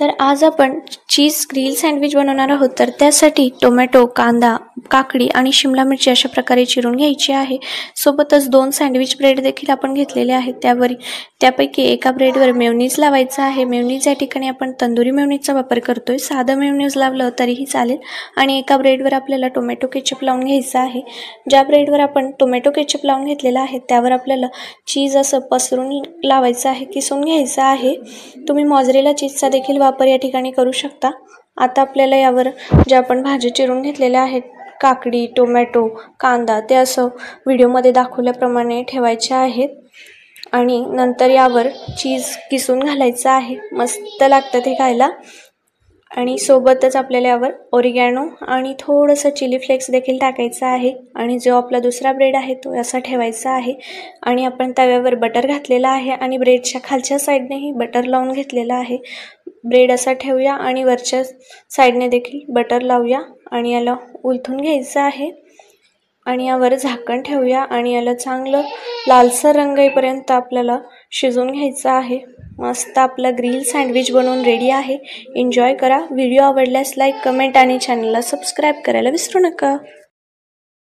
तर आज आपण चीज ग्रिल सँडविच बनवणार आहोत। तर त्यासाठी टोमॅटो, कांदा, काकडी आणि शिमला मिरची अशा प्रकारे चिरून घ्यायची आहे। सोबतच 2 सँडविच ब्रेड देखील आपण घेतलेले आहेत। त्यापैकी एका ब्रेडवर मेयोनीज लावायचा आहे। मेयोनीज या ठिकाणी आपण तंदुरी मेयोनीजचा वापर करतोय। साधं मेयोनीज लावलं तरीही चालेल आणि एका ब्रेडवर आपल्याला टोमॅटो केचप लावून घ्यायचा आहे। ज्या ब्रेडवर आपण टोमॅटो केचप लावून घेतलेला आहे त्यावर आपल्याला चीज असं पसरून लावायचं आहे, किसून घ्यायचं आहे। तुम्ही मोझरेला चीजचा देखील वापर या ठिकाणी करू शकता। आता आपल्याला यावर जे आपण भाजी चिरून घेतलेल्या आहेत, काकडी, टोमॅटो, कांदा, ते असं व्हिडिओमध्ये दाखवल्याप्रमाणे ठेवायचे आहेत आणि नंतर यावर चीज किसून घालायचं आहे। मस्त लागतं ते खायला। आणि सोबतच आपल्याला यावर ओरिगॅनो आणि थोडंसं चिली फ्लेक्स देखील टाकायचं आहे आणि जो आपला दुसरा ब्रेड आहे तो असा ठेवायचा आहे आणि आपण तव्यावर बटर घातलेला आहे आणि ब्रेडच्या खालच्या साईडनेही बटर लावून घेतलेला आहे। ब्रेड असा ठेवूया आणि वरच्या साईडने देखील बटर लावूया आणि याला उलथून घ्यायचं आहे आणि यावर झाकण ठेवूया आणि याला चांगलं लालसर रंग येईपर्यंत आपल्याला शिजवून घ्यायचं आहे। मस्त आपला ग्रिल सँडविच बनवून रेडी आहे। एन्जॉय करा। व्हिडिओ आवडल्यास लाईक, कमेंट आणि चॅनलला सबस्क्राईब करायला विसरू नका।